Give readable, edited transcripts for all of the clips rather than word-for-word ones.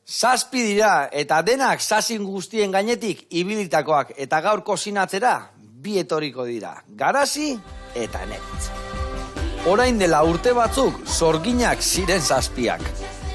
Zazpi dira eta denak zazin guztien gainetik ibilitakoak eta gaur kozinatzera bi etoriko dira, Garazi eta Neritz. Orain dela urte batzuk Sorginak ziren zazpiak.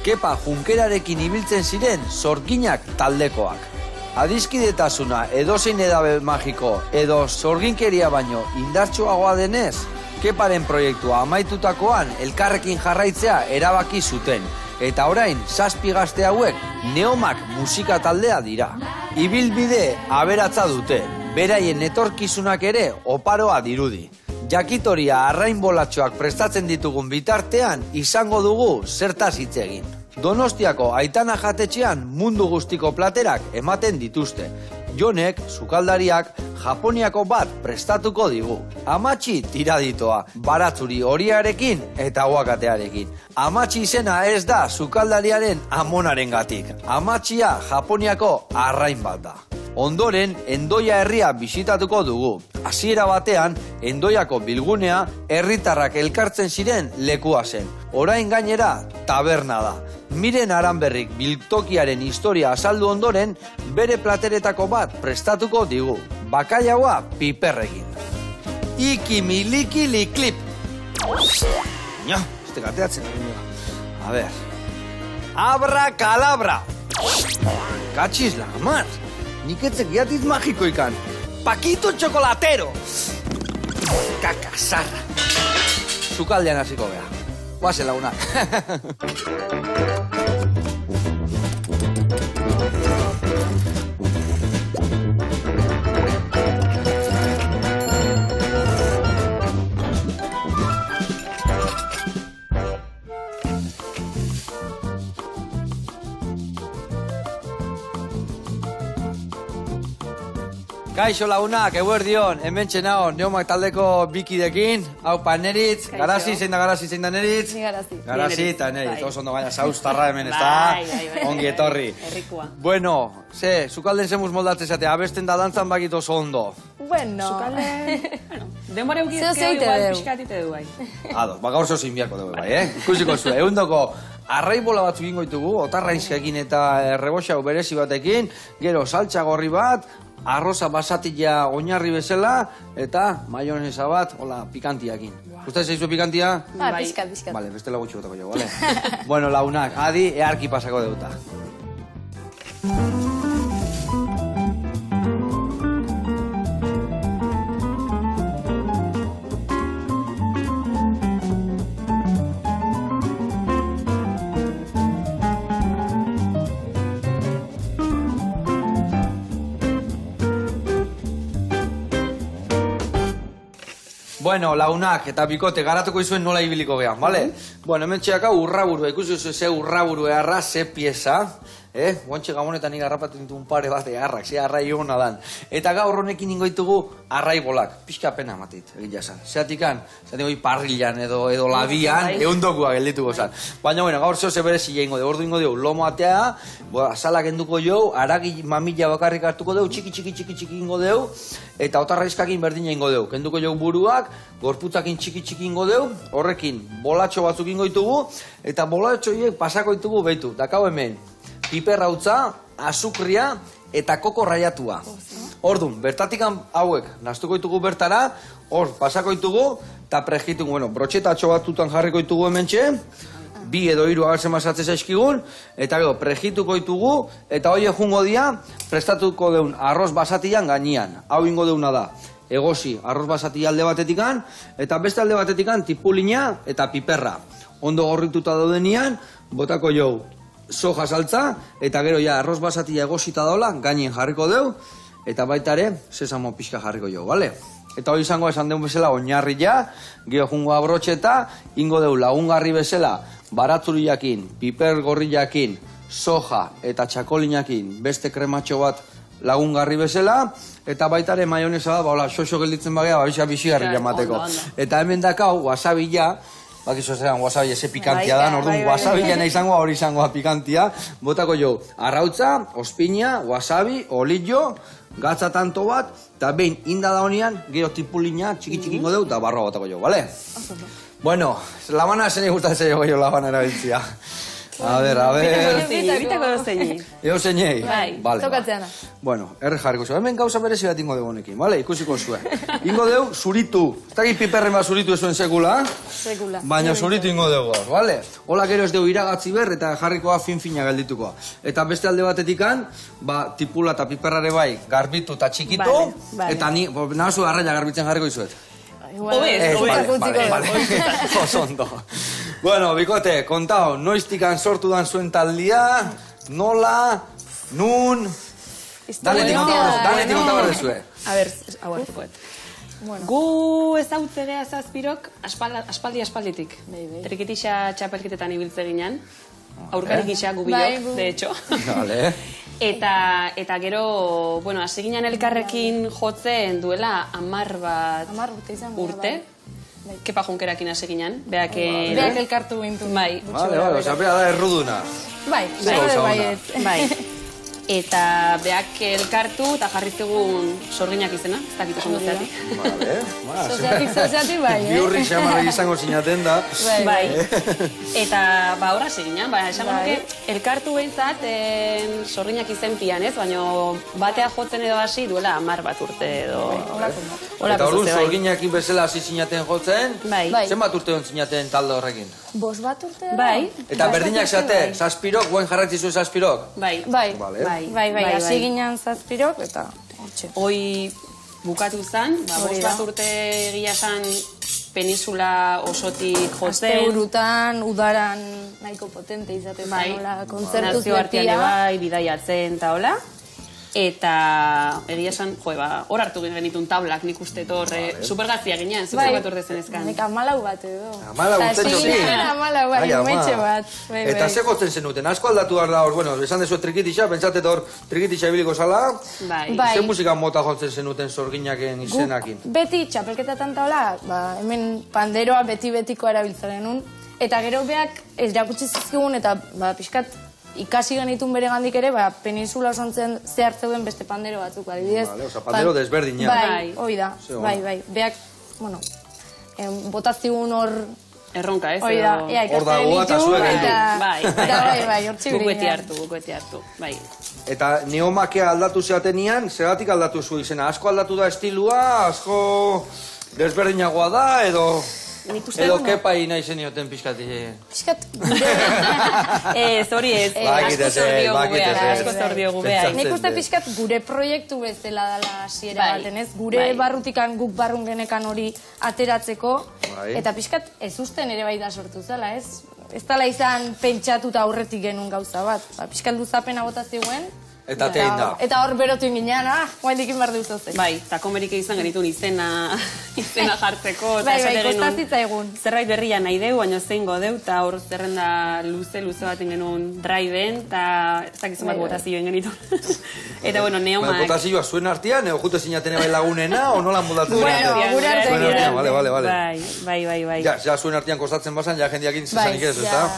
Kepa Junkerarekin ibiltzen ziren Sorginak taldekoak. Adiskidetasuna edozein edabe magiko edo sorginkeria baino indartsuagoa denez, Keparen proiektua amaitutakoan elkarrekin jarraitzea erabaki zuten. Eta orain, zazpi gazte hauek Neomak musika taldea dira. Ibilbide aberatza dute, beraien etorkizunak ere oparoa dirudi. Jakitoria arrain bolatxoak prestatzen ditugun bitartean izango dugu zertaz hitz egin. Donostiako Aitana jatetxean mundu guztiko platerak ematen dituzte. Jonek, sukaldariak, Japoniako bat prestatuko digu. Amatxi tiraditoa, baratzuri horiarekin eta aguakatearekin. Amatxi izena ez da sukaldariaren amonarengatik. Amatxia Japoniako arrain bat da. Ondoren, Endoia herria bisitatuko dugu. Hasiera batean, Endoiako bilgunea herritarrak elkartzen ziren lekua zen. Orain gainera, taberna da. Miren Aranberrik biltokiaren historia azaldu ondoren, bere plateretako bat prestatuko digu. Bakailaua piperrekin. Iki miliki liklip. Ja, este gateatzen. A ver. Abra kalabra. Katxiz la mar. Nik etzek jatiz magiko ikan. Paquito chocolatero. Kakazarra. Sukaldean hasiko beha. Guazen lagunak. Kaixo lagunak, eguerdion, hemen txenao, Neomak taldeko bikidekin. Hau pa, Neritz, Garazi, zein da Garazi, zein da Neritz? Ni Garazi. Garazi eta Neritz, oso ondo gaina, zauztarra hemen, ez da? Ongi etorri. Errikua. Bueno, sukalden zemuz moldatzen zatea, abesten da dantzan bakit oso ondo. Bueno. Sukalden... Denbora eukizkeo igual pixkatite du bai. Ado, gaur zo zinbiako dugu bai, Ikusiko zu, egundoko arraibola batzuk ingo ditugu, otarrainzkekin eta reboxau berezi batekin, gero saltxa gorri bat, arroza basatila oinarri bezala, eta maionesa bat, hola, pikantiakin. Uste zeizu pikantia? Pizkat. Vale, bestela gutxi gotako jo, vale? Bueno, lagunak, adi, earki pasako deuta. Bueno, lagunak eta bikote garatuko izuen nola ibiliko gehan, bale? Bueno, hemen txeaka urraburua, ikusi ze urraburu eharra, ze pieza, Guantxe gabonetan nik harrapatu dintu un pare bat eharrak, ze arrai hona dan. Eta gaur honekin ingoitugu arraibolak, pixka pena matit, egia zan. Zeatikan, hoi parrilan edo labian, eundokua geldituko zan. Baina, bueno, gaur zehose berezi ingo de, ordu ingo deu, lomo atea, azalak enduko jo, aragi mamila bakarrik hartuko deu, txiki ingo deu, eta otarraizkakin berdina ingo deu. Kenduko jo buruak, gorputzakin txiki ingo deu, horrekin bolatxo batzuk ingo ditugu, eta bolatxoiek pasako ditugu behitu, dakau hemen. Piper hautza, azukria eta koko raiatua. Ordun, bertatikan hauek nastuko ditugu bertara, hor pasako ditugu, eta prejitugu, bueno, brotxetatxo batutan jarriko ditugu hemen txe, bi edo hiru agertzen masatzen zaizkigun, eta gero, prejituko ditugu, eta hoi jungo dia, prestatuko deun arroz basatian gainean. Hau ingo deuna da, egosi arroz basati alde batetikan, eta beste alde batetikan tipulina eta piperra. Ondo gorrituta daudenian, botako jau, soja saltza, eta gero ja arroz basatia egosita dola, gainen jarriko deu, eta baita ere, sesamo pixka jarriko jo, bale? Eta hori izango esan deun bezala oinarri ja, geho jungo abrotxeta, ingo deu lagungarri bezala, baratzuriakin, piper gorriakin, soja eta txakolinakin, beste krematxo bat lagungarri bezala, eta baita ere maionesa da, hola, xoxo gelditzen bagea, bixigarri jamateko. Eta hemen dakau, wasabi ja, bakizu zean wasabi eze pikantia da, orduan wasabi jana izango hori izangoa pikantia. Botako jo, arrautza, ospina, wasabi, olillo, gatza tanto bat, eta behin inda da honian, gero tipulina txiki ingo deu, eta barroa botako jo, bale? Bueno, labana zen igustatzen jo labana erabiltzia. A ver. Bitako dozeini. Eo zeinei? Bai. Tokatzeana. Bueno, erre jarriko zuen. Hemen gauza berezi bat ingo dugu honekin, bale? Ikusiko zuen. Ingo dugu zuritu. Ez dakit piperren bat zuritu ezuen sekula. Sekula. Baina zuritu ingo dugu, bale? Hola gero ez dugu iragatzi ber eta jarrikoa fin-fina geldituko. Eta beste alde batetikan, tipula eta piperrare bai, garbitu eta txikitu. Eta ni, nahazu arraia garbitzen jarriko izuet. Oso. Bueno, bikote, kontao, noiztikan sortu dan zuen taldia, nola, nun... Danetik konta behar dezue. A ber, hau hartukoet. Gu ezautzegea Zazpirok aspalditik. Trikitixa txapelketetan ibiltze ginen. Aurkarik isa gubilok, de hecho. Vale. Eta gero, bueno, hasi ginen elkarrekin jotzen duela 10 urte. Kepa Junkerakin hasi ginen. Beak elkartu gintun. Bai. Vale, osapea da erruduna. Bai. Eta beak elkartu eta jarri zegun sorginak izena, ez dakit oso zeatik. Vale. Soziatik bai, Biurri xamarrak izango zinaten da. Bai. Eta horra seginen, esango nuke elkartu behintzat sorginak izen pian, ez? Baina batea jotzen edo hasi duela 10 urte edo. Eta orduan sorginakin bezala hasi zinaten jotzen, bai. Zenbat urte hon zinaten talde horrekin? 5 urte? Bai. Eta berdinak zate, Zazpirok, guen jarratzi zuen Zazpirok? Bai, hasi ginen Zazpirok eta hortxe. Hoi bukatu zen, 5 urte egia zen peninsula osotik jotzen. Asteburutan, udaran nahiko potente izaten zanola, kontzertuz betia. Bai, bidaiatzen eta hola. Eta egia esan, hor hartu genitun tablak, nik uste supergazia ginen, zuzer bat orde zenezkan. Nik 14 bat edo. 14 urte txokin? 14 bat, metxe bat. Eta ze gotzen zenuten, asko aldatu behar da hor, bueno, esan dezu trikitixa, pentsatet hor trikitixa ibiliko zala. Ze musika mota jotzen zenuten sorginaken izenakin? Beti txapelketatan taula, hemen panderoa beti-betiko erabiltzen genuen. Eta gero beak erakutsi zizkigun eta pixkat ikasi genitun bere gandik ere, peninsula osontzen zehar zeuden beste pandero batzuk, adibidez. Vale, oza, pandero desberdina. Bai, hoi da, bai. Beak, bueno, botaztigun hor... Erronka, ez? Hoi da, hor dagoa eta zuek gendu. Bai, hor txibri Buketi hartu, bai. Eta neomakea aldatu zeatenian, zeratik aldatu zu izena? Asko aldatu da estilua, asko desberdinagoa da, edo... Edo kepai nahi zenioten pixkati? Pixkat gure... Hori ez, asko zordiogu behar. Nik uste pixkat gure proiektu bezala dela hasiera baten, ez? Gure barrutikan guk barrun genekan hori ateratzeko, eta pixkat ez usten ere bai da sortu zela, ez? Ez dela izan pentsatuta aurretik genuen gauza bat. Pixkat luzapena bota ziguen. Eta tein da. Eta hor berotu ginean, guain dikin behar dut zozen. Bai, eta komerik izan genitun izena jartzeko. Bai, kostazitza egun. Zerbait berria nahi deu, baina zein godeu, eta hor zerrenda luze baten genuen drive-en, eta ez dakizun bat botazioen genitun. Eta, bueno, neomak... Botazioa zuen artean, ego jute zinaten bai lagunena, o nola moldatzen? Bueno, gure artean. Bai. Ja, zuen artean kostatzen basan, ja jendiakin zezanik ez, ez da?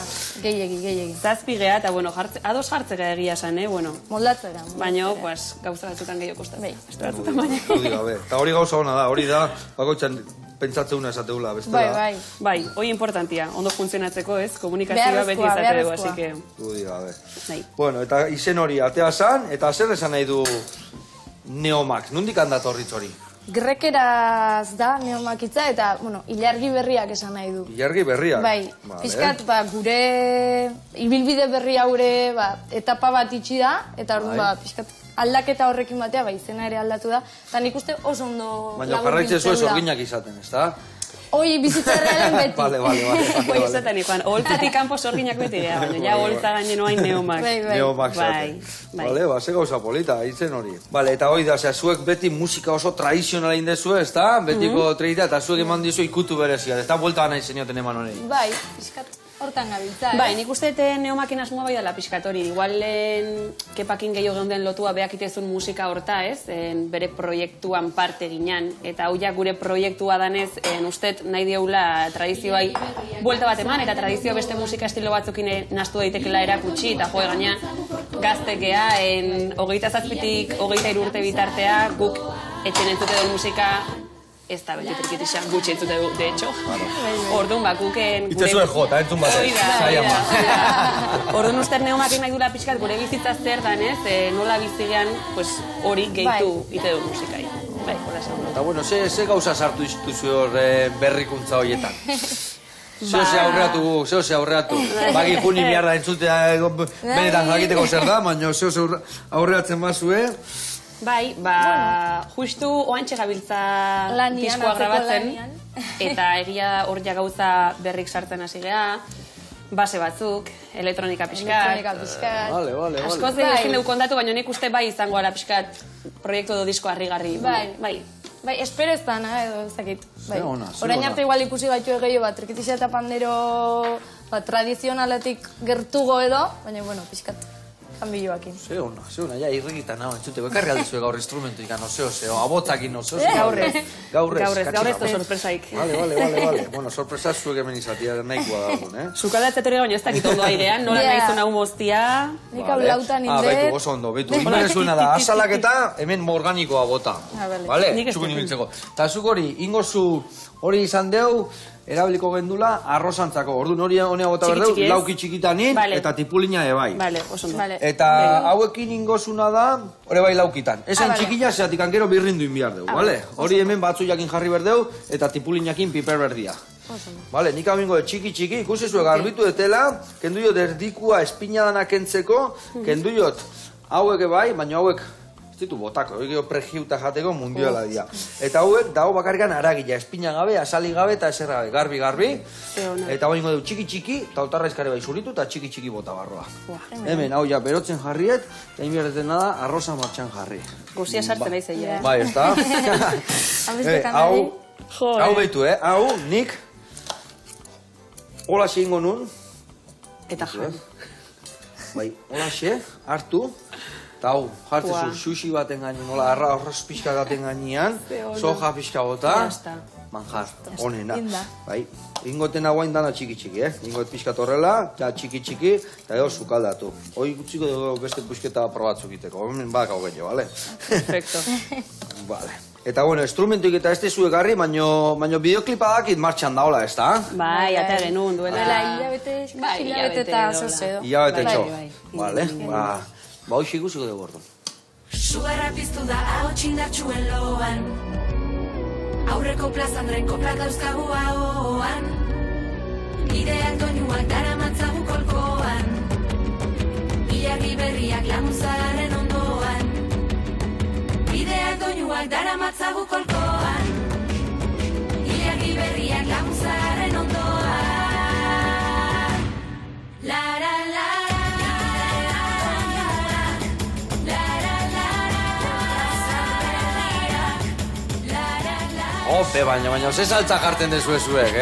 Gehiegi. Zazpigea, eta, bueno, ados jartzera egia esan, bueno. Baina, gauza batzutan gehiago kostatzen. Eta hori gauza hona da, hori da, bakoitzan pentsatzeuna esateula, beste da. Bai, hori importantia, ondo funtzionatzeko, ez? Komunikazioa beti izate dugu, así que... Bueno, eta izen hori atea zan, eta zer esan nahi du Neomak, nondik handat horritz hori? Grekeraz da neomakitza eta, bueno, ilargi berriak esan nahi du. Ilargi berriak? Bai, pixkat, gure ibilbide berri haure etapa bat itxi da, eta orduan, pixkat, aldaketa horrekin batea, izena ere aldatu da, eta nik uste oso ondo lagun biltzen da. Baina jarraitzen zuen sorginak izaten, ez da? Hoi, bizitza realen beti. Hoi, izaten ikuan, holtzetik kanpo sorginak beti geha, baina ja holtza gainen oain neomak. Neomak zaten. Bale, ze gauza polita, itzen hori. Bale, eta hoi da, zuek beti musika oso tradizionala indezu, ez da? Betiko treitea, eta zuek eman dizu ikutu berezia, ez da? Buelta nahi zenioten eman hori. Bai, pixkat. Hortan gabiltza, Bai, nik uste neomakin asmoa bai dela pixkatori. Igual kepakin gehiago geunden lotua beak itezun musika horta, ez? Bere proiektuan parte ginen. Eta hau gure proiektua danez, ustet nahi dioula tradizioai buelta bat eman, eta tradizioa beste musika estilo batzukin nastu daitekela erakutsi, eta joe gaina gaztekea, 27-tik 23 urte bitartea, guk etxen entzute duen musika ez da beti trikitixan gutxi entzute du, de hecho. Orduan bakuken... Itze zuen jota, entzun batek. Orduan uster neumakin nahi dula pixkat gure bizitza zer dan, nola bizigean hori gehitu ite du musikai. Bai, hola esan. Eta bueno, ze gauza sartu iztuzu hor berrikuntza horietan? Zeo ze aurreatu. Bagi juni miarda entzutea benetan jakiteko zer da, baina zeo aurreatzen bazue. Bai, justu oantxe gabiltza diskoa grabatzen, eta egia hor ja gauza berrik sartzen hasi geha, base batzuk, elektronika pixkat. Vale. Askoz ezin dugu kontatu, baina nik uste bai izango ala pixkat proiektu edo disko harrigarri. Bai, espero ez dana, edo ezakit. Orain arte igual ikusi gaitu gehiago bat, trikitisa eta pandero tradizionaletik gertugo edo, baina, bueno, pixkat. Kanbiloakin. Ze ona, ja, irrigitan hau entzuteko. Ekarri aldizue gaur instrumentu ikan, oseo, abotakin, oseo. Gaurrez da sorpresaik. Vale. Bueno, sorpresa zuek hemen izatea nahikoa dagoen, Zukaldatze etorri gaino ez dakit ondo airean, nola nahi zuen hau moztia. Nik hau lautan indet. Baitu, oso ondo, baitu. Inbere zuena da, asalak eta hemen organikoa bota. Vale, txukun ibiltzeko. Eta zuk hori, ingozu hori izan deu, erabiliko gendula arrozantzako. Orduan hori honea bota berdeu, lauki txikitanin eta tipulina ebai. Vale, oso ondo. Eta hauekin ingozuna da, hori bai laukitan. Esan txikila, zeatik ankero birrindu inbiar deu, bale? Hori hemen batzu jakin jarri berdeu, eta tipulinakin piper berdia. Bale, nik hau ingo txiki, ikusi zuen garbitu etela, kendu jot erdikua espinadana kentzeko, kendu jot hauek ebai, baina hauek ez ditu botako, hori pregiuta jateko mundioala dira. Eta hauek dago bakarrikan aragila, espina gabe, asali gabe eta eser gabe, garbi. Eta hori ingo du txiki, eta otarra izkare bai zuritu eta txiki bota barroa. Hemen, hau ja, berotzen jarriet, eta inbierretzen da, arroza martxan jarri. Guzia sartzen nahi zeia. Bai, ez da? Hau behitu, hau nik holaxe ingo nun. Eta jan. Bai, holaxe, hartu. Eta hau, jartzezu sushi baten gainean, nola arroz pixka baten gainean, soja pixka bota, manjar, honena. Bai, ingoten haguain dana txiki, ingot pixka torrela, ja txiki, eta edo sukaldatu. Hoi gutziko dugu beste busketa probatzuk iteko, hemen bak hau gehiago, bale? Perfecto. Vale. Eta, bueno, instrumentuik eta ez tezuek garri, baino bideoklipa dakit martxan daola, ez da? Bai, eta genuen duela. Hilabete eta zozedo. Hilabete txo. Vale, ba hoxe ikusiko dugu orduan. Sugarra piztu da hau txindartxuen loan, aurreko plazandren koplak dauzkagu ahoan, ideak doinuak dara matzagu kolkoan, ilargi berriak lamuzaren ondoan, ideak doinuak dara matzagu kolkoan, ilargi berriak lamuzaren ondoan. Ope, baina, ze saltza jarten dezuezuek,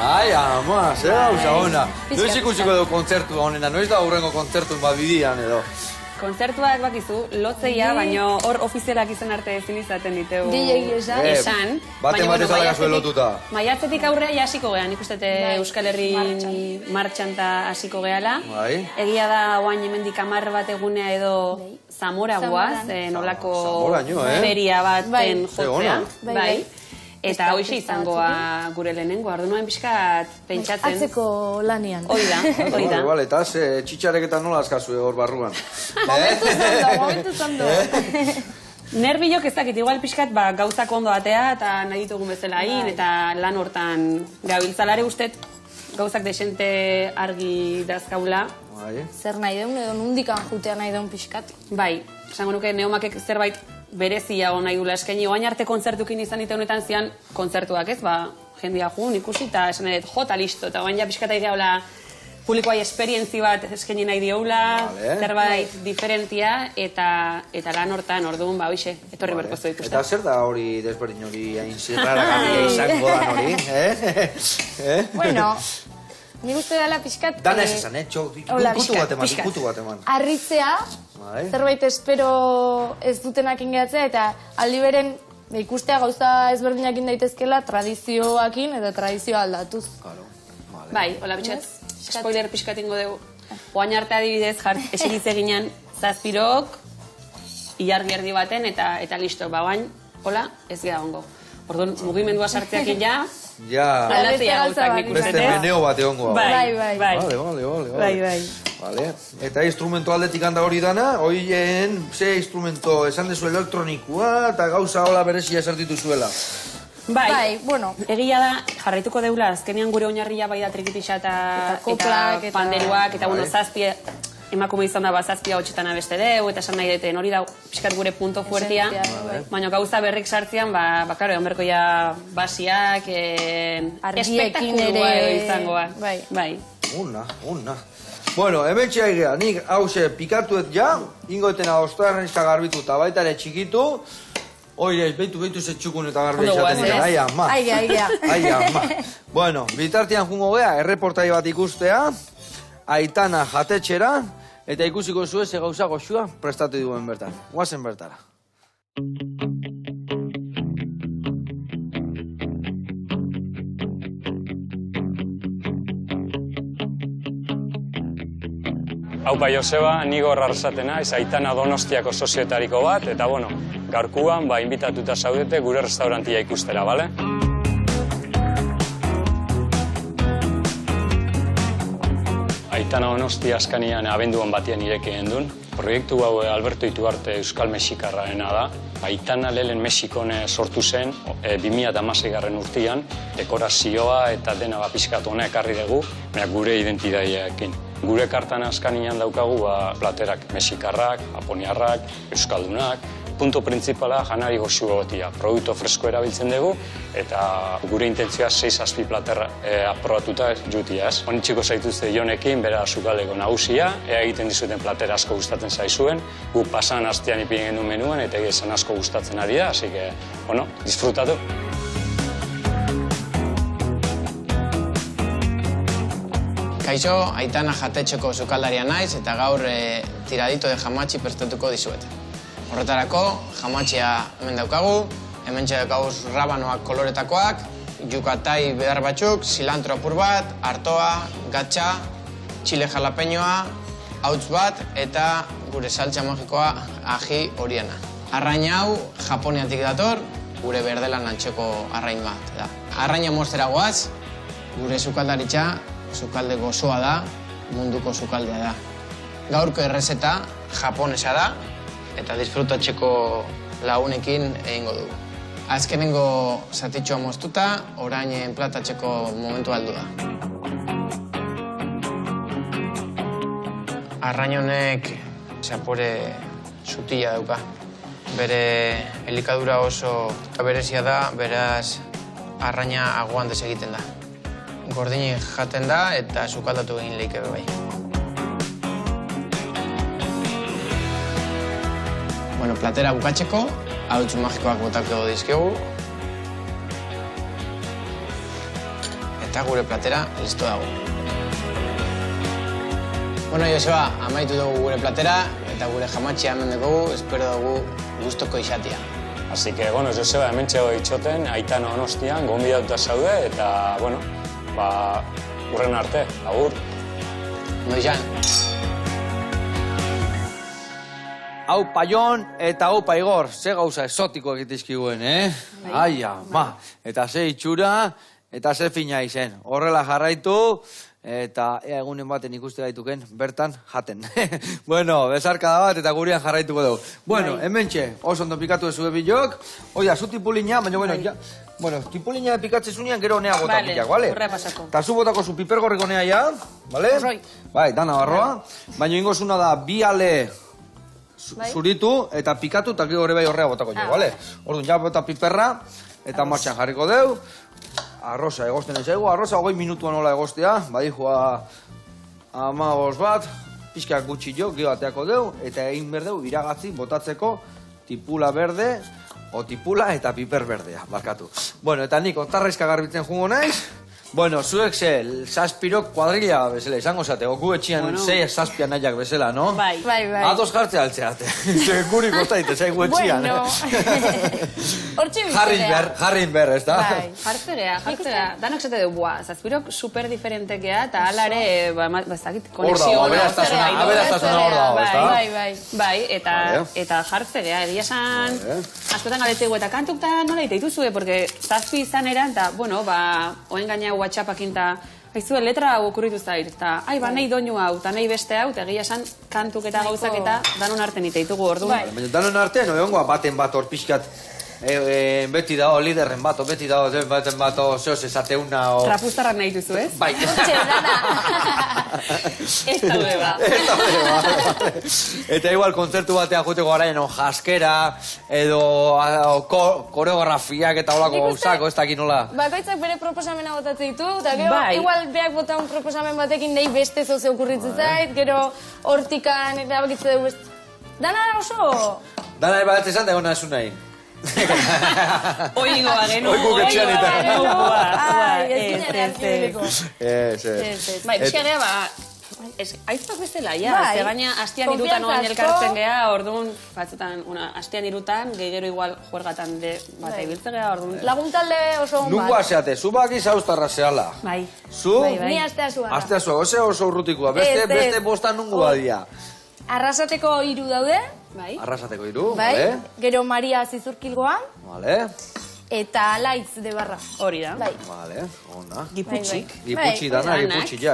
Ai, ama, ze gauza hona. Noiz ikusiko dugu kontzertu honena, noiz da aurrengo kontzertun bat bidian edo. Kontzertuak bakizu, lotzeia, baina hor ofizialak izan arte ezin izaten diteu. DJ esan. Baten alagazue lotuta. Maiatzetik aurrea hasiko gehan, ikustete Euskal Herri martxanta hasiko gehala. Egia da, oain hemendik 10 bat egunea edo Zamora guaz, nolako feria baten jotzea. Bai. Eta hoxe izangoa gure lehenengo, ardunoen pixkat pentsatzen. Atzeko lanian. Oida. Bale, eta txitxarek eta nola azkazue hor barruan. Momentu zondo. Nerbiok ez dakit, igual pixkat gauzak ondo atea eta nahi ditugun bezala hain, eta lan hortan gabiltzalare ustet gauzak desente argi dazkaula. Zer nahi deun edo nundikan jutea nahi deun pixkat. Bai, esango nuke Neomakek zerbait berezia nahi dula eskaini. Oain arte kontzertukin izan ite honetan zian kontzertuak, ez? Jendia jun ikusi eta esan edet jota listo. Eta oain ja pixkata ideaula publikoai esperientzi bat eskaini nahi dioula, zerbait diferentia eta lan hortan, orduan, hoxe, etorri berkozu ikusten. Eta zer da hori desberdin hori hain zirraragarria izango dan hori? Bueno, nik uste dela pixkat... Dana ez esan, ikutu bat eman. Arritzea, zerbait espero ez dutenak ingeatzea, eta aldi beren ikustea gauza ezberdinak daitezkela tradizioakin eta tradizioa aldatuz. Bai, hola bitxet, spoiler pixkat ingo dugu. Oain arte adibidez, eseritze ginen zazpirok, ilargi erdi baten eta listo, oain, hola, ez geha ongo. Orduan, mugimendua sartzeakin ja, Ja, aldatzea gauzak nik uste. beste meneo bat egongo. Bai. Vale. Eta instrumento aldetik handa hori dana, hoien, ze instrumento, esan dezu elektronikoa, eta gauza hola berezia esartitu zuela. Bai, bueno. Egia da, jarraituko deula, azkenean gure oinarria bai da trikitixa eta panderuak, eta bueno, zazpia, emakume izan da, zazpia hotxetan abeste deu, eta esan nahi deten hori da, pixkat gure punto fuertia, baina gauza berrik sartzean, karo, egon berko ja basiak, espektakulua edo izangoa. Bai. Una. Bueno, hemen txaigea, nik hause pikatuet ja, ingoetena ostarren izka garbitu, eta baita ere txikitu, oire, beitu ze txukun eta garbi izaten dira, ai ama. Ai ama. Bueno, bitartian jungo gea, erreportai bat ikustea, Aitana jatetxera, eta ikusiko zuen ze gauza goxua prestatu duen bertan. Guazen bertara. Haupa Joseba, Nigor Arrasatena, ez Aitana Donostiako sozietariko bat, eta bueno, gaurkuan, inbitatuta zaudete gure restaurantia ikustera, bale? Aitana Donostia askanian abenduan batean irekeen duen. Proiektu hau Alberto Ituarte Euskal Mexikarraena da. Aitana lehen Mexikon sortu zen 2016 urtean, dekorazioa eta dena pixkatu hona ekarri dugu, gure identidadeekin. Gure kartan askanian daukagu platerak mexikarrak, japoniarrak, euskaldunak. Punto principala janari goxu egotia. Produktu fresko erabiltzen dugu eta gure intentzioa 6-7 plater aprobatuta jutia ez. Honitxiko zaituzte Jonekin, bera sukaldeko nagusia, ea egiten dizuten plater asko gustatzen zaizuen. Guk pasan astean ipinen genuen menuen eta egizan asko gustatzen ari da, así que, bueno, disfrutatu. Kaixo, Aitana jatetxeko sukaldaria naiz eta gaur tiradito de jamatxi prestatuko dizuet. Horretarako, jamatxia hemen daukagu, hemen daukagu rabanoak koloretakoak, yukatai behar batzuk, silantro apur bat, artoa, gatxa, txile jalapeñoa, hauts bat eta gure saltza magikoa aji horiena. Arrain hau Japoniatik dator, gure berdelan antxeko arrain bat da. Arraina mostera goaz, gure sukaldaritza, sukalde gozoa da, munduko sukaldea da. Gaurko errezeta japonesa da, eta disfrutatzeko lagunekin egingo dugu. Azkenengo zatitxoa moztuta, orain enplatatzeko momentu aldu da. Arrain honek zapore zutila dauka. Bere elikadura oso berezia da, beraz arraina aguan desegiten da. Gordinik jaten da eta sukaldatu egin leike bai. Bueno, platera bukatzeko, hauts magikoak botako dizkegu. Eta gure platera listo dago. Bueno, Joseba, amaitu dugu gure platera eta gure jamatxia hemen dugu, espero dugu gustoko izatea. Así que, bueno, Joseba, hemen txego itxoten, Aitana Donostian, gonbidatuta zaude, eta, bueno, urren arte, agur. Noizan. Hau Paion eta hau Paigor, ze gauza esotiko egitizkiguen, Ai, ama, eta ze itxura, eta ze fina izen. Horrela jarraitu, eta egunen baten ikuste gaituken, bertan jaten. Bueno, bezarkada bat eta gurean jarraituko dugu. Bueno, hementxe, oso ondo pikatu ezue bilok. Oia, zu tipulina, baina, bueno, ja... Bueno, tipulina pikatze zunean gero honea bota pilak, bale? Horre pasako. Eta zu botako zu pipergorrik honea ja, bale? Bai, dana barroa. Baina ingo zuna da, bi ale zuritu eta pikatu eta gero bai horrea botako jo, bale? Orduan, ja bota piperra eta martxan jarriko deu. Arroza egosten ez egu, arroza 20 minutuan nola egostea, badijua 15 bat, pixkak gutxi jo, gero ateako deu, eta egin berdeu iragatzi botatzeko tipula berde, o tipula eta piper berdea, barkatu. Bueno, eta nik otarraizka garbitzen jungo naiz, bueno, zuek ze, zazpirok kuadrilla bezala izango zate, oku etxian zei zazpian nahiak bezala, no? Bai. Ados jartzea altzeate, guri kostaite, zaigu etxian. Bueno, hortxe bizterea. Jarrin ber, ez da? Bai, jartzea. Danak zate du, zazpirok super diferentekea, eta alare, ez dakit, konexio. Aberaztasuna hor dago, ez da? Bai, eta jartze geha, egia esan, askotan galetzegu eta kantuk eta nola iteituzue, porque zazpi izan eran, eta, bueno, oen gaina WhatsAppakin eta haizue letra hau okurritu zait, eta, nahi doinu hau, eta nahi beste hau, eta egia esan kantuk eta gauzak eta danon arten iteitugu orduan. Baina danon artean, egongoa baten bat hor pixkat, beti dago, liderren bat, beti dago, baten bat, zehoz esateuna, Trapuztarrak nahi duzu, ez? Bai. Ez daude ba. Eta igual, kontzertu batean juteko garaien jaskera, edo koreografiak eta holako gauzako, ez dakit nola. Bakoitzak bere proposamena botatzen ditu, eta gero, igual beak bota un proposamen batekin nahi beste zoze okurritzen zait, gero hortikan, eta bakitze dugu beste. Dana oso! Dana bat esan da egon nahi zu nahi. Oingoa genu, Bai, bizka geha, aizpak bezala, ze gaina hastian irutan oain elkartzen geha, orduan, batzutan, hastian irutan, gehigero igual juergatan bat ibiltzen geha, orduan. Laguntalde oso hon bat. Nungoa zeate, zu baki zauztarra zehala. Bai. Zu? Ni astea zuara. Astea zuara, oso urrutikoa, beste bosta nungoa dia. Arrasateko 3 daude. Arrasateko 3, vale. Gero Maria Zizurkilgoa. Vale. Eta Laitz de Barra. Hori da. Vale, ona. Giputxik. Giputxik dana, giputxik,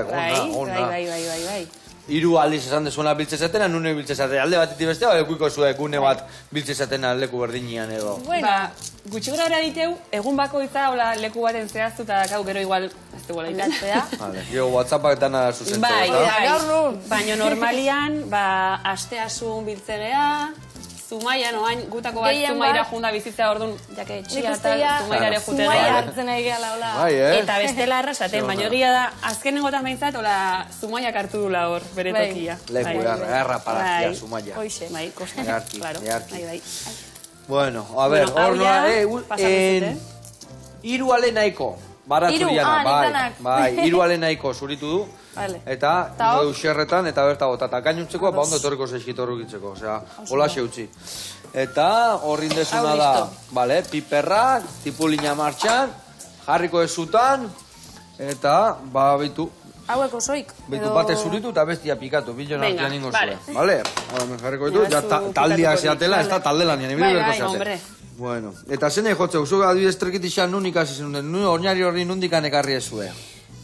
ona. Bai. 3 aldiz esan dezuela biltzezatena, nune biltzezatena. Alde batetik bestea, ekuiko zuen gune bat biltzezatena leku berdinean edo. Gutxi gara diteu, egun bakoitza leku baten zehaztu eta gau gero igual ez dugu laitatzea. Gero WhatsAppak dana zuzentzea. Bai. Baina normalian, asteasun biltzegea, Zumaian, oain gutako bat Zumaira junda bizitza orduan, jake txia eta Zumairare jutegea. Zumaia hartzen nahi gehala, hola. Eta bestela arrasaten, baina egia da, azkenengo eta behintzat, Zumaiak hartu dula hor, bere tokia. Leku garra paratia, Zumaia. Hoixe. Bai, kosta. Bai. Bueno, a ver, hor noa, 3 ale nahiko. Baraturiana, bai, 3 ale nahiko zuritu du. Eta, gau xerretan, eta berta gota. Eta gainuntzeko, ondo etorriko zeiskitorru gitzeko. Osea, hola xeutzi. Eta, horrin desuna da, piperra, tipulina martxan, jarriko ezutan, eta, bitu. Hauek osoik. Bitu, bate zuritu eta bestia pikatu, bilon artean ingo zuen. Bale, jarriko ditu, ja taldiak zeatela, ez da taldela nien, ebile berko zeate. Bueno, eta zenei jotze, usuga adibidez trekitixan nun ikasi zenuten, nun ornari horri nundikan ekarri ezue.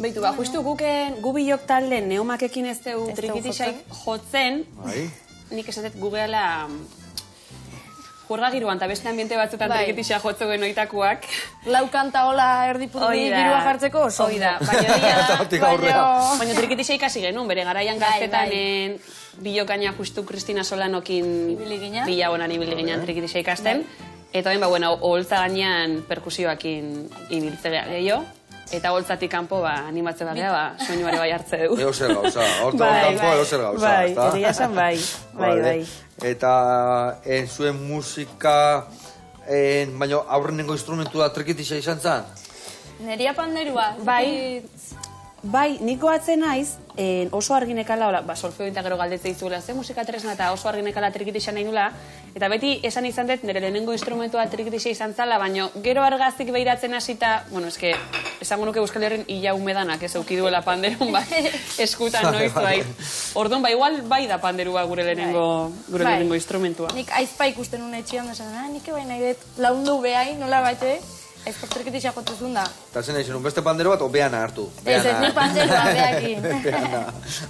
Beitu, justu gu bilok talde neomakekin ez dugu trikitixaik jotzen, nik esatet gugeala juergagiruan eta beste ambiente batzutan trikitixa jotze guen oitakuak. Laukanta hola erdipurdi girua jartzeko oso. Oida, baina trikitixa ikasi genuen, bere garaian gaztetanen bilokaina justu Kristina Solanokin bila honan ibili ginean trikitixa ikasten. Eta baina, oholtza gainean perkusioakin ibiltzea gehiago. Eta holtzatik kanpo animatze bagea, soinuare bai hartze dugu. Ego zer gauza, kanpo ego zer gauza. Bai, egia esan bai. Eta zuen musika, baina aurrenengo instrumentu da trekitixa izan zen? Neria panderua. Bai, niko atzen naiz, oso arginekala, solfeo eta gero galdetze izuela, ze musika tresna eta oso arginekala trikitixa nahi nula, eta beti esan izan dut, nire lehenengo instrumentua trikitixa izan zala, baina gero argaztik behiratzen hasita, bueno, esango nuke Euskal Herrin illa humedanak ez aukiduela panderun bat eskutan noiz bai. Orduan, igual bai da panderua gure lehenengo instrumentua. Nik aizpa ikusten una etxian da esan, nik ebai nahi dut laundu behai, nola bate, aizpak trikitixa jotezun da. Eta zen egin, beste pandero bat, obeana hartu. Ez, nik panderua behakin.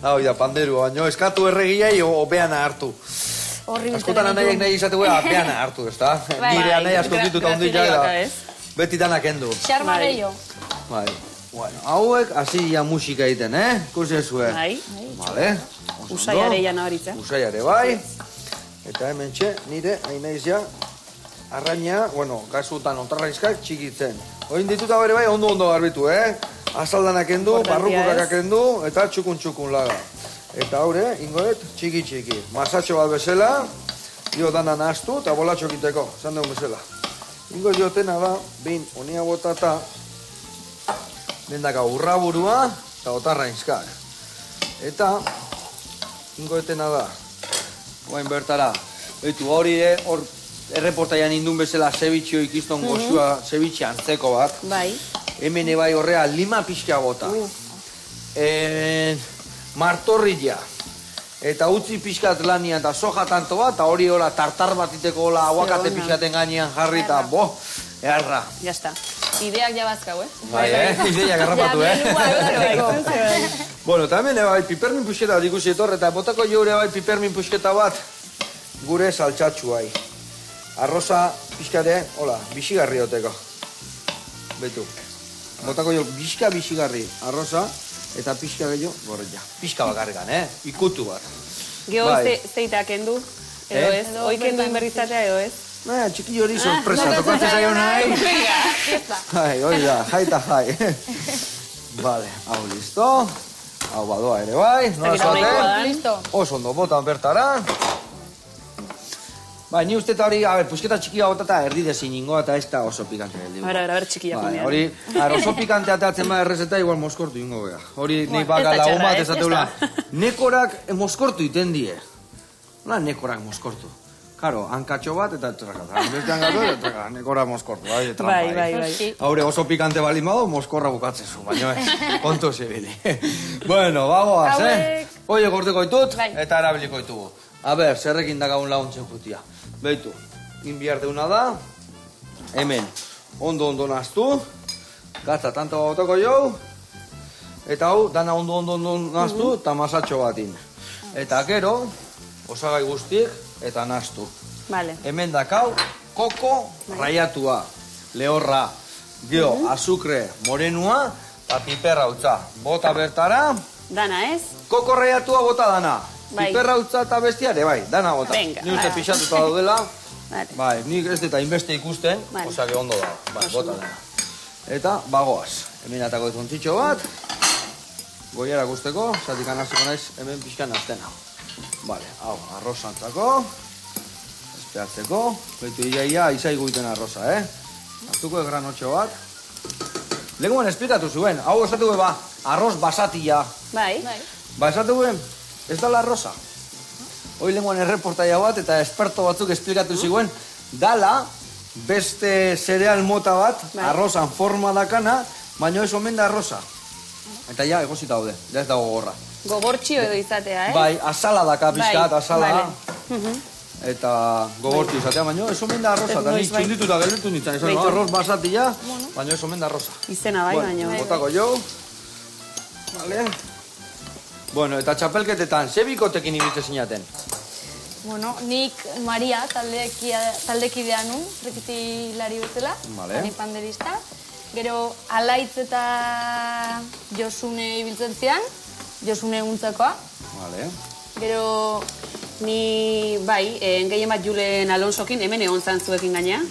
Hau da, panderua, baina eskatu erregiai, obeana hartu. Askotan anaiak nahi izateko, obeana hartu, ez da? Nire anai asko dituta ondila, beti danak endu. Xarma gehiago. Bai, bueno, hauek hasi ya musika egiten, Kusi zuen. Vale. Usaiare jana horitza. Usaiare, bai. Eta hemen txe, nire, hain naiz ja, arraina, bueno, kasutan ontarraizkak txikitzen. Oin dituta bere bai, ondo garbitu, Azaldanak endu, barrukukak endu, eta txukun laga. Eta haure, ingoet, txiki. Masatxo bat bezala, dio dana nahaztu, eta bolatxo egiteko, zan dugu bezala. Ingoet diotena da, bin, unia botata, dendaka urraburua, eta otarrainzkak. Eta, ingoetena da, guain bertara, behitu hori hor, erreportaian indun bezala zebitxio ikizton gozua, zebitxe antzeko bat. Bai. Hemen ebai horrea lima pixka bota. Martorrilla. eta utzi pixkat lanian eta soja tanto bat, eta hori hola tartar bat iteko hola aguakate pixkaten gainean jarri eta erra. Ya está. Ideak jabazkau, Bai, ideak garrapatu, Bueno, eta hemen bai, pipermin puxketa bat ikusi etor, eta botako joure bai pipermin puxketa bat gure saltxatxuai. Arroza pixkate, hola, bixigarri oteko. Betu. Botako jo, bixigarri arroza, eta pixka gehiago, gorria. Pixka bakarrikan, ikutu bat. Geo zeita kendu, edo ez? Hoi kendu inberrizatea edo ez? Txiki hori sorpresa, tokatzen zaio nahi. Hoi da, jai eta jai. Vale, hau listo. Hau badoa ere bai. Listo. Oso ondo, botan bertara. Bai, ni uste eta hori, pusketa txikia botata erdi dezin ingoa eta ez da oso pikante. A ver, txikia punea. Hori, oso pikante ateatzen ba errezeta igual moskortu ingo beha. Hori, nahi baka lagun bat ezateula. Nekorak moskortu iten die. Nola nekorak moskortu? Karo, hankatxo bat eta trakata. Beste hankatxo eta trakata, nekora moskortu. Bai. Haure oso pikante balin badu, moskorra bukatzezu, baina kontu zibili. Bueno, bagoaz, Oie gorteko ditut eta erabiliko ditugu. A ber, zerrekin dakagun laguntzen jutia. Beitu, inbiar deuna da, hemen, ondo naztu, gatza tanto botoko jau, eta hau, dana ondo naztu, eta masatxo batin. Eta gero, osagai guztiek, eta naztu. Hemen dakau, koko raiatua, lehorra, gio, azukre, morenua, eta piperra utza. Bota bertara. Dana ez? Koko raiatua bota dana. Piperra utza eta bestiare, bai, dana bota. Ni uste pixatuta daudela. Bai, nik ez eta inbeste ikusten, osake ondo da. Bai, bota dana. Eta, bagoaz. Hemen atako dituntzitxo bat. Goiara guzteko, zatik anaziko naiz, hemen pixkan aztena. Vale, hau, arroz antzako. Espeatzeko. Baitu iaia, izaigu iten arroza, Artuko egranotxo bat. Lehenkoan esplikatu zuen, hau esatu ba, arroz basatia. Bai. Ba, esatu ez dala arroza. Hoi lehenkoan erreportaia bat eta esperto batzuk esplikatu ziguen, dala beste cereal mota bat, arrozan forma dakana, baina ez omen da arroza. Eta ja, egozita daude, ez dago gorra. Gogortxio edo izatea, Bai, asala daka pixkat, asala. Eta gogortxio izatea, baina ez omen da arroza. Eta nik txindituta gelditu nintzen, arroz basatia, baina ez omen da arroza. Izena bai, baina. Botako jo. Vale. Bueno, eta txapelketetan, ze bikotekin ibiltze zinaten? Bueno, nik Maria taldekidea nun, rekitilari bezala, ni panderista. Gero Alaitz eta Josune ibiltzen zian, Josune untzakoa. Gero ni, bai, gehien bat Julen Alonsokin, hemen egon zantzuekin gaina.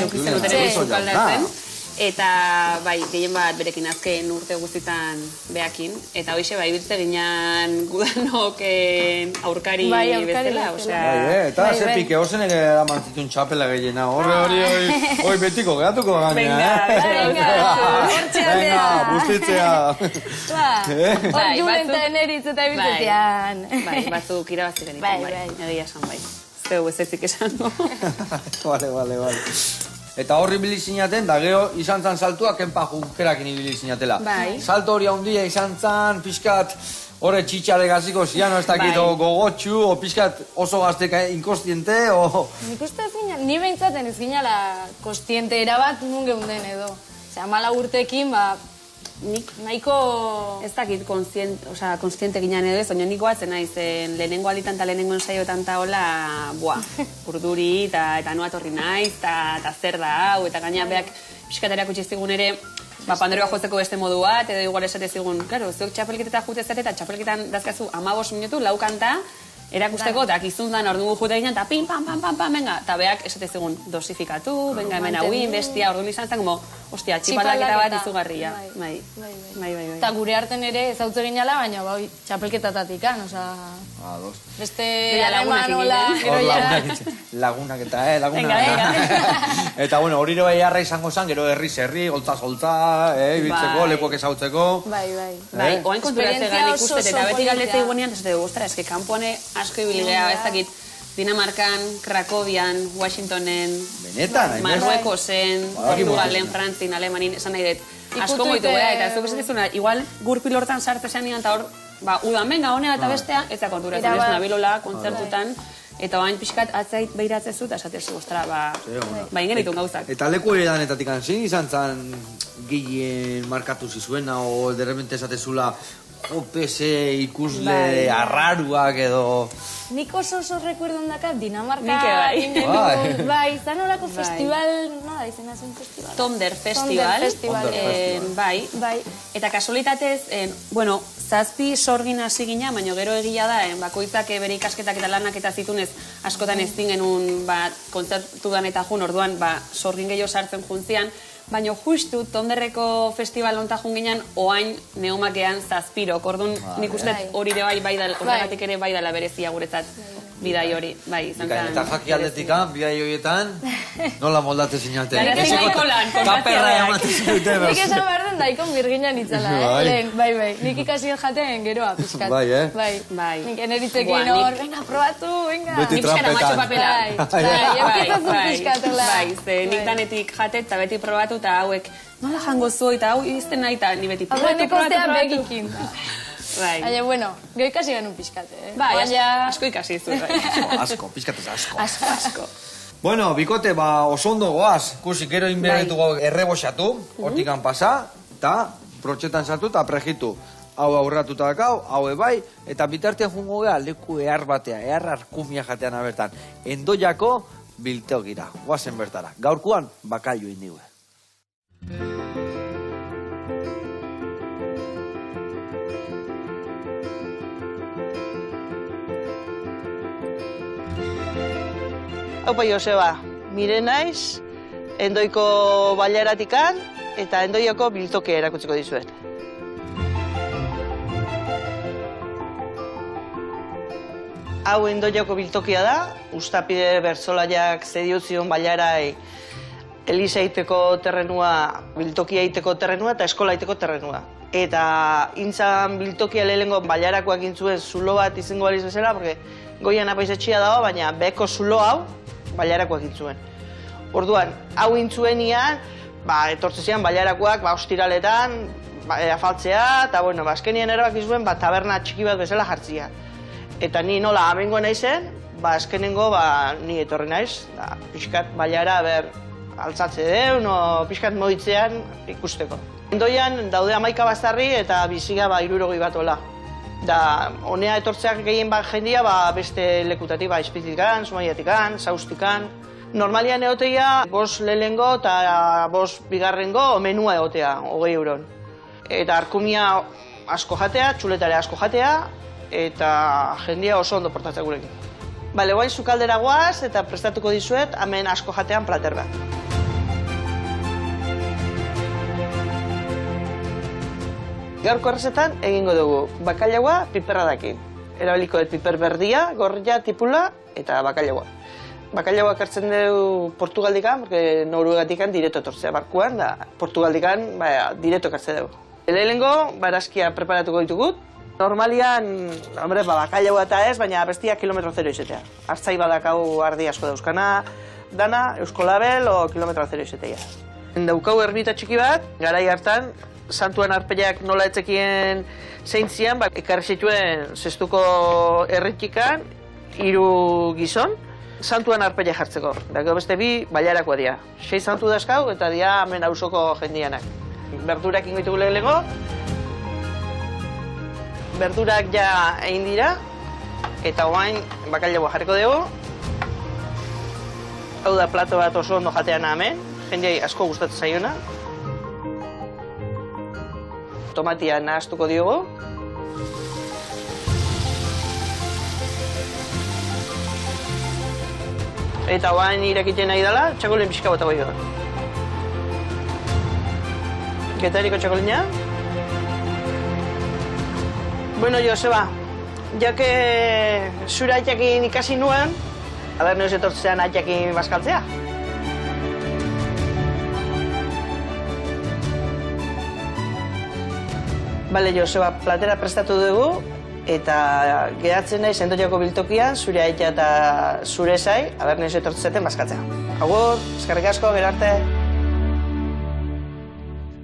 Eukitzen dut ere sukaldatzen. Eta, bai, gehien bat berekin azken urte guztitan behakin. Eta hoxe, bai, biltze ginean gudanok aurkari bezala. Eta ze pike, hozen ere eraman zituen txapela gehiena. Hori betiko gehatuko gaina. Venga, bustitzea. Hor Julen eta eneritz eta ibiltzean. Bai, batzuk irabaziren ikon, bai. Egia esan, bai. Zeu ez ezik esango. Vale. Eta horri ibili zinaten, da gero izan zan saltua, kenpa junkerakin ibili zinatela. Salto hori handia izan zan, pixkat, horre txitxare gaziko zian, ez dakit gogotxu, o pixkat oso gazteka inkostiente, o... Nik uste zina, ni behintzaten ez ginala kostiente erabat nun geunden edo. Osea, 14 urtekin, nik nahiko... Ez dakit konstiente ginean edo ez, baina nik goatzen naiz, lehenengo alitan eta lehenengo ensaioetan eta hola, urduri eta nuatorri naiz, eta zer da hau, eta gaina beak piskatera kutsizigun ere, panderoa jozeko beste modu bat, edo igual esate zigun, klaro, zuek txapelketeta jute zate, eta txapelketan dazkazu 15 minutu, lau kanta, erakusteko, eta kizundan ordugu jute ginen, eta pim, pam, venga, eta beak esate zigun dosifikatu, venga, hemen hauin, bestia, orduan izan zen, como, ostia, txipaldaketa bat izugarria. Bai. Eta gure harten ere ez hautze ginala, baina bai, txapelketatatik, oza... Beste aleman hola... Lagunak eta, Eta, bueno, hori bai harra izango zen, gero herri, holtza-holtza, ibiltzeko, lekuak ezautzeko... Bai. Oain konturatzegan ikustet, eta beti galdetzei guanean, ez dugu, ostara, eske kanpone asko ibilidea, ez dakit, Dinamarkan, Krakovian, Washingtonen, Marruekosen, Portugalen, Frantzin, Alemanin, esan nahi dut, asko moitu gara, eta zuk esan dizuna, igual gurpil hortan sartzean nian, eta hor, udan benga honea eta bestea, ez da konturatzen, ez nabilola, kontzertutan, eta oain pixkat atzait behiratzezu, eta esatezu, ostra, ingenitun gauzak. Eta leku edanetatik zin izan zan gehien markatu zizuena, o derrepente esatezula, OPS ikusle arraruak edo... Nik oso recuerdon daka Dinamarka... Nik ebai. Bai, zan horako festival... Nada, izena zuen festival. Tonder Festival. Bai. Eta kasualitatez, bueno, 7 sorgin hasi gina, baina gero egia da, bakoitzak bere ikasketak eta lanak eta zitunez askotan ez genuen kontzertudan eta jun, orduan sorgin gehiago sartzen juntzian, baina justu Tonderreko festival onta jun ginen, oain neumakean 7, orduan nik uste hori ere bai dala, horregatik ere bai dala berezia guretzat bidai hori, bai, izan zen. Eta jaki aldetikan, bidai horietan, nola moldate zinate? Kaperra ematen zinute. Nik esan behar den daikon birginan itzala, bai. Nik ikasien jaten geroa, pixkat. Bai, Nik eneritzekin hor, venga, probatu, venga. Beti trampetan. Bai, nik danetik jatet eta beti probatu eta hauek, nola jango zu eta hau izten nahi eta ni beti probatu. Baina, bueno, geho ikasi genuen pixkate, Bai, asko ikasi zu. Asko, pixkatez asko. Asko. Bueno, bikote, oso ondo goaz. Kusik, gero inberretu erreboxatu, hortikan pasa, eta protxetan sartu eta prejitu. Hau aurratuta dakau, hau ebai, eta bitartean jungo geha leku ehar batea, ehar arkumia jatean abertan. Endoiako bilteogira, guazen bertara. Gaurkuan, bakailu indigue. Haupa Joseba, mire naiz, endoiko bailaratikan eta endoiako biltokia erakutziko dizuet. Hau endoiako biltokia da, Ustapide Bertzolaiak zediotzion bailarai eliza egiteko terrenua, biltokia egiteko terrenua eta eskola egiteko terrenua. Eta intzan biltokia lehenengo bailarakoak intzuen zulo bat izango baliz bezala, porque goian apaizetxia dago, baina beko zulo hau bailarakoak intzuen. Orduan, hau intzuenian, etortzezian bailarakoak ostiraletan, afaltzea, eta bueno, azkenian erabak izuen, taberna txiki bat bezala jartzia. Eta ni nola amengo naizen, azkenengo ni etorri naiz, pixkat bailara altzatze deun, pixkat moitzean ikusteko. Endoian daude 11 bastarri eta biziga 60 bat ola. Da, honea etortzeak gehien bat jendia beste lekutatik, Izpitikan, Zumaiatikan, Saustikan. Normalian egotea 5 lehenengo eta 5 bigarrengo menua egotea, 20 euron. Eta arkumia asko jatea, txuletare asko jatea, eta jendia oso ondo portatzea gurekin. Bale, guain sukaldera guaz eta prestatuko dizuet, hemen asko jatean plater bat. Gaurko errezetan egingo dugu bakailaua piperradakin. Erabiliko dut piper berdia, gorria, tipula eta bakailaua. Bakailaua hartzen dugu Portugaldikan, porque Noruegatikan direto etortzea barkuan, da Portugaldikan direto hartzen dugu. Lehenengo, barazkia preparatuko ditugut. Normalian, bakailaua eta ez, baina bestia kilometro zero izetea. Artzai badakau ardi asko dauzkana, dana, Eusko Label o kilometro zero izetea. Daukau erbita txiki bat, garai hartan, santuan arpeiak nola etzekien zeintzian, ekarri zituen zestuko erritxikan 3 gizon, santuan arpeia jartzeko. Dago beste 2 bailarakoa dira. 6 santu dazkau eta dira hemen hausoko jendianak. Berdurak ingo ditugu lehenengo. Berdurak ja egin dira, eta oain bakailaua jarriko dugu. Hau da plato bat oso ondo jateana hemen, jendiai asko gustatzen zaiona. Tomatia nahaztuko diogu. Eta oain irakiten nahi dela, txakolin pixka bota goi dut. Getariko txakolina. Bueno, Joseba, jake zure aitzakin ikasi nuen, aber neuz etortzean aitzakin bazkaltzea. Bale, Joseba, platera prestatu dugu, eta geratzen nahi Endoiako biltokian, zure aita eta zure zai, aber neuz etortzeaten bazkaltzea. Agur, eskerrik asko, gero arte.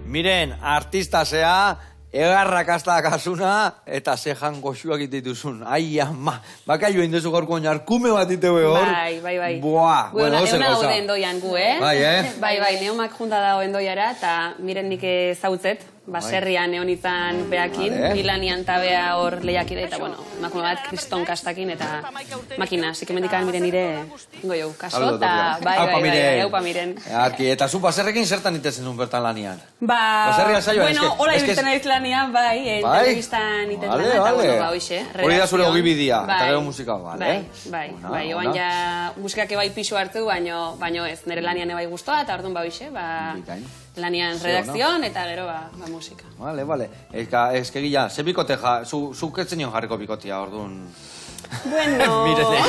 Miren, artista zea, egarrak hasta kasuna, eta zehan goxuak dituzun. Ai, ama, bakailu egin duzu gorko narkume bat iteue hor. Bai. Buah, bueno, ozen gauza. gauza. Euna endoian gu, eh? Bai, neomak junta dago endoiara, eta miren nik zautzet, baserrian egon izan beakin, Milanian tabea hor lehiakide, eta bueno, emakume bat kriston kastakin, eta makina, zikemendikan miren nire, ingo jau, kaso, eta eupa miren. Eta zu baserrekin zertan itezen duen bertan lanian? Baserria saioan, bueno, hola ibiltzen naiz lanian, telebistan iten lana, eta bueno, hoxe, redakzion. Hori da zure ogibidia, eta gero musika, bale? Bai, oan ja musikak ebai pixu hartu, baino ez, nire lanian ebai guztoa, eta orduan hoxe, lanian redakzion, eta gero musika. Vale. Ez que gila, ze bikote zuk etzen nion jarriko bikotia, orduan... Bueno... Mirene,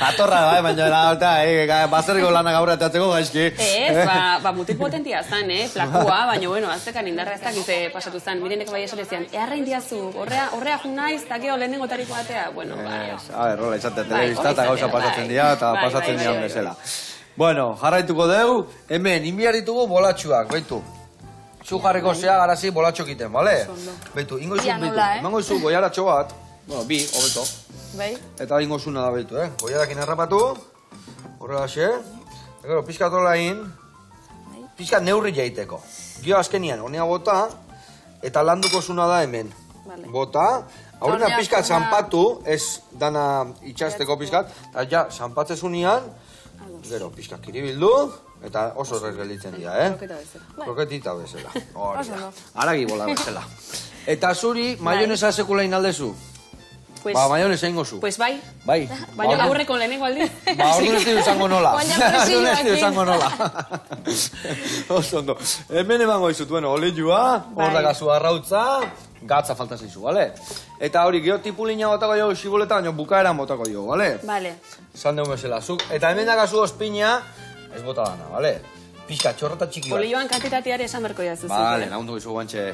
jatorra, baina bazerriko lanak aurretatzeko gaizki. Ez, mutil potentia zan, flakua, baina, bueno, aztekan indarra ez dakize pasatu zan. Mirenek bai esatezian, eharra indiazu, horrea jun naiz, eta gero lehenengo tariko batea, bueno, A ver, rola, izatea telebista eta gauza pasatzen dira, eta pasatzen dira bezala. Bueno, jarraituko dugu, hemen, inbiar ditugu bolatxuak, baitu. Zu jarriko zea garazi bolatxok iten, bale? Baitu, ingo izun baitu. Emango izu goiaratxo bat, bueno, bi, hobeto. Eta ingo izuna da baitu, Goiarakin errapatu, horrela xe. Gero, pixkat olain, pixkat neurri jaiteko. Gio azkenian, honea bota, eta landuko zuna da hemen. Bota, aurrena pixkat zanpatu, ez dana itxasteko pixkat, eta ja, zanpatzezunean, gero, pixkat kiribildu, eta oso horrez gelditzen dira, Kroketa bezala. Kroketita bezala. Aragi bola bezala. Eta zuri, maionesa sekulain aldezu? Maionesa ingo zu. Pues bai. Baina aurreko lehenengo aldi. Orduan ez dira izango nola. Orduan ez dira izango nola. Oso ondo. Hemen emango izut, olejua, hor da gazu arrautza, gatza falta zaizu, bale? Eta hori, geho tipulina botako jo, xiboleta, baina bukaeran botako jo, bale? Bale. Zan deun bezala, zuk. Eta hemen da gazu ospina, ez bota dana, bale? Pixka, txorrota txiki bat. Olioan kantitateare esan berko jazu. Vale, nagundu gizu guantxe,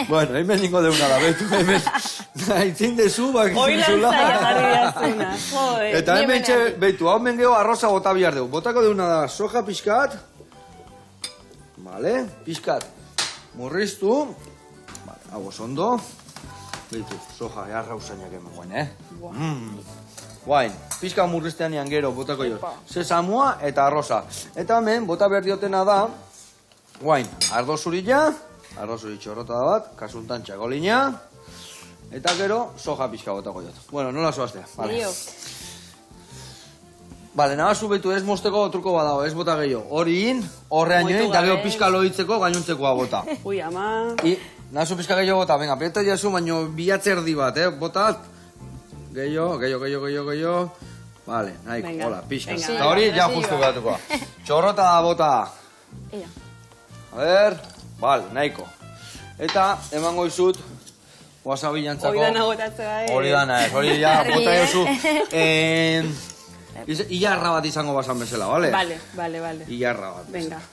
Bueno, hemen ningo deuna da, betu, hemen. Aitzin dezu, Oilan zaila jarri jazuna. Eta hemen txe, betu, hau men geho arroza bota bihar dugu. Botako deuna da, soja pixkat. Vale, pixkat. Murriztu. Vale, hau osondo. Betu, soja, jarra usainak hemen guen, Guain, pixka murriztean ean gero, botako jo. Sesamua eta arroza. Eta hemen, bota behar diotena da, guain, ardo zurila, ardo zuri txorrota da bat, kasuntan txakolina, eta gero, soja pixka botako jot. Bueno, nola zoaztea. Vale, nabazu betu ez mosteko truko badago, ez bota gehiago. Horiin, horrean joen, eta gero pixka loitzeko gainontzekoa bota. Ui, ama... Nabazu pixka gehiago bota, venga, prieta jazu, baino bilatzerdi bat, botat. Gehiago. Vale, nahiko, hola, pixka. Eta hori, ja justu gatuko. Txorrota da bota. A ver, vale, nahiko. Eta, emango izut, wasabi jantzako. Hori dana botatzea, Hori dana ez, hori ja, bota jozu. Ilarra bat izango basan bezala, vale? Vale. Ilarra bat. Venga.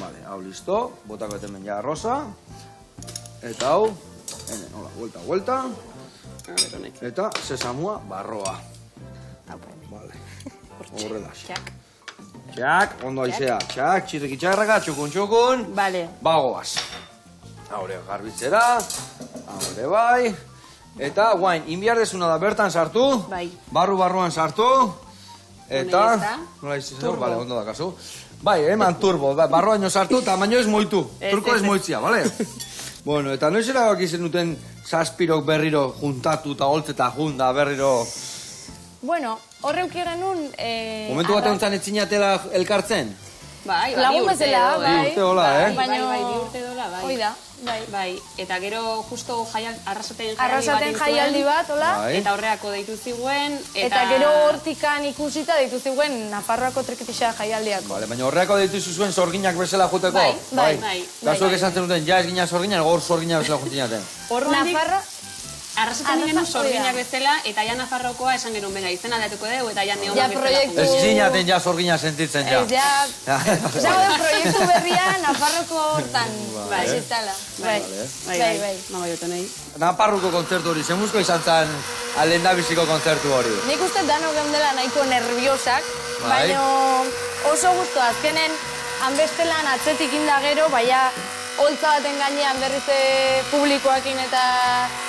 Vale, hau listo, botako etemen ja arroza. Eta hau, hola, vuelta. Eta sesamua barroa. Vale. Horrela. Txak, ondo aizea. Txak, txirriki txarraka, txukun. Vale. Bagoaz. Haure garbitzera. Haure bai. Eta guain, inbiar dezuna da bertan sartu. Bai. Barruan sartu. Eta... Nola izan? Vale, ondo da kasu. Bai, eman turbo. Barruan sartu, tamaino ez moitu. Turko ez moitzia, vale? Bueno, eta noiz erabak izan duten zazpirok berriro juntatu eta holtzeta junda berriro... Bueno, horreuk eran nun... Momentu bat egon etzinatela elkartzen? Bai, lagun bezala, bai. Bi urte dola, Bai, bi urte dola, bai. Hoi da, bai. Eta gero justo arrasaten jaialdi bat, hola. Eta horreako deitu ziguen. Eta gero hortikan ikusita deitu ziguen Nafarroako trikitixa jaialdiako. Vale, baina horreako deitu zuen zorginak bezala juteko? Bai. Gazuek esan zenuten, ja ez gina zorginak, gaur zorginak bezala jutinaten. Nafarro... Arrasaten genuen zorginak bezala, eta ja Nafarrokoa esan genuen, venga, izena datuko dugu, eta ja neonak bezala. Ez zinaten ja zorginak sentitzen, ja. Zago proiektu berria Nafarroko hortan. Bai. Mama joten nahi. Nafarroko kontzertu hori, zemuzko izan zen alendabiziko kontzertu hori? Nik uste dano geundela nahiko nerviosak, baina oso guztu azkenen hanbestelan atzetik inda gero, baina holtza baten gainean berriz publikoakin eta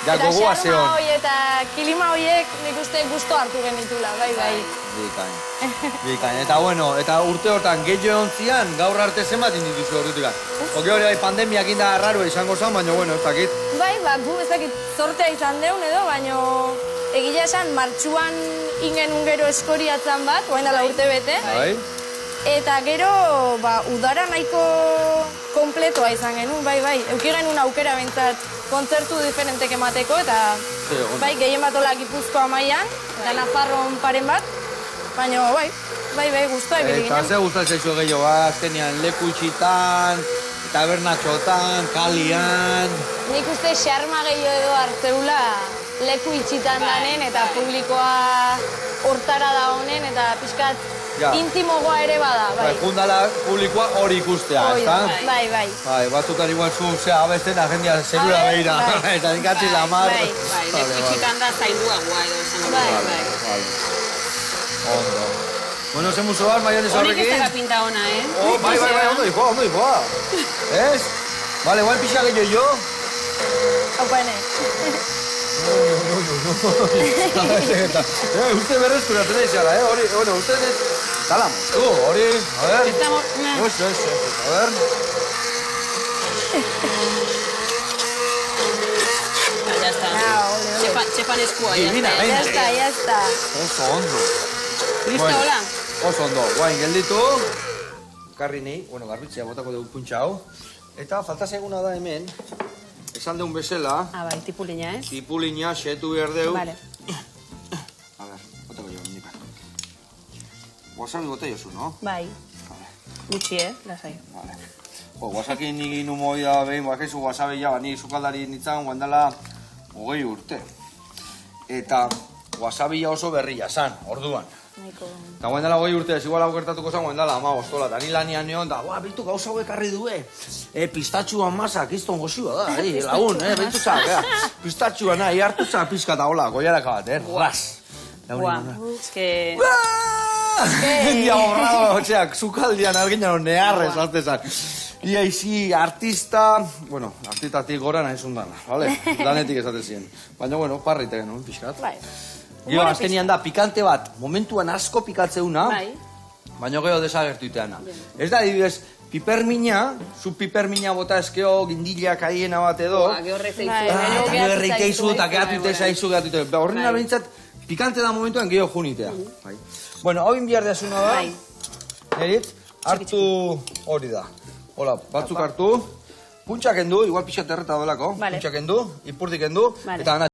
gogoa xarma zeon. hoi eta kilima hoiek nik uste gusto hartu genitula, bai. Bikain. Eta bueno, eta urte hortan gehiago egon zian, gaur arte zenbat indituzu horretik. Oke hori bai pandemiak inda arraroa izango zen, baina bueno, ez dakit. Bai, gu ez dakit zortea izan deun edo, baina egila esan martxuan ingen ungero eskoriatzen bat, oain dela urte bete. Bai. Eta gero, udara nahiko kompletoa izan genuen, bai. Euki genuen aukera bentsat kontzertu diferentek emateko, eta bai, gehien bat hola Gipuzkoa mailan, eta Nafarroan paren bat, baina bai, guztua ibili ginen. Eta ze gustatzen zaizu gehiago, azkenean leku itxitan, tabernatxotan, kalian... Nik uste xarma gehiago edo hartzeula leku itxitan danen, eta publikoa hortara da honen, eta pixkat intimogoa ere bada, bai. Jundala publikoa hori ikustea, ezta? Bai. Bai, batzutan igual zu, abesten agendia zerura behira, eta inkatzi lamar. Bai, leku itxitan da zainduagoa edo esan. Bai. Ondo. Bueno, ze muso bat, maionez horrekin. Horik ez da pinta ona, Bai, ondo dijoa. Ez? Vale, guain pixa gehiago jo. Haupane. Uste berrezkuratzen izala, hori, bueno, uste ez... Tala, hori, a ver... Eso, a ver... Ya está. Txepan eskua, ya está. Oso ondo. Listo, hola. Oso ondo, guain, gelditu. Karri nahi, bueno, garbitzea botako dugu puntxa hau. Eta falta zaiguna da hemen, esan deun bezala... Bai, tipulina, ez? Tipulina, xetu behar deu. Vale. A ver, botako jo, indika. Wasabi bote jozu, no? Bai. Gutxi, lasai. Vale. Wasaki nigi numoi da behin, bakaizu wasabi ja, ni sukaldari nintzen guandala 20 urte. Eta wasabi oso berria zan, orduan. Eta guendala 20 urte, ez igual hau gertatuko zan guendala 15 tola. Eta ni lanian neon da, bintu gauza hau ekarri due. Pistatxuan masak, izton gozioa da, lagun, bintu zak, pistatxuan, hartu zak pizka eta hola, goiaraka bat, ras. Ez que... Dia borrado, otxeak, zukaldian arginan neharrez, aztezak. Ia izi artista, bueno, artistatik gora nahi zundana, vale? Danetik esate ziren. Baina, bueno, parrite genuen, pixkat. Bai. Gio, azkenian da, pikante bat, momentuan asko pikatzeuna, Bai. baina gero desagertu iteana. Ez da, adibidez, pipermina, zu pipermina bota eskeo, gindilak aiena bat edo. Gero erreiteizu eta gehatute zaizu, gehatute. Horren abintzat, pikante da momentuan geho junitea. Bueno, hau inbiar deazuna da. Erit, hartu hori da. Hola, batzuk hartu. Puntxak endu, igual pixat erreta dolako. Puntxak endu, ipurtik endu, eta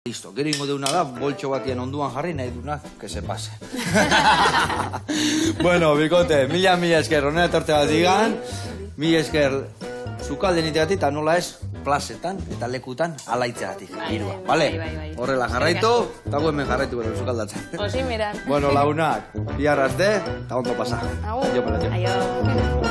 Listo, gero ingo deuna da, boltxo batien onduan jarri nahi dunak, que se pase. Bueno, bikote, mila esker, honera etorte bat digan, mila esker zukalden itegatik, eta nola ez, plazetan eta lekutan alaitzeagatik, irua, bale? Horrela jarraitu, eta gu hemen jarraitu bero zukaldatzen. Osi, miran. Bueno, lagunak, biarrazte, eta ondo pasa. Aio.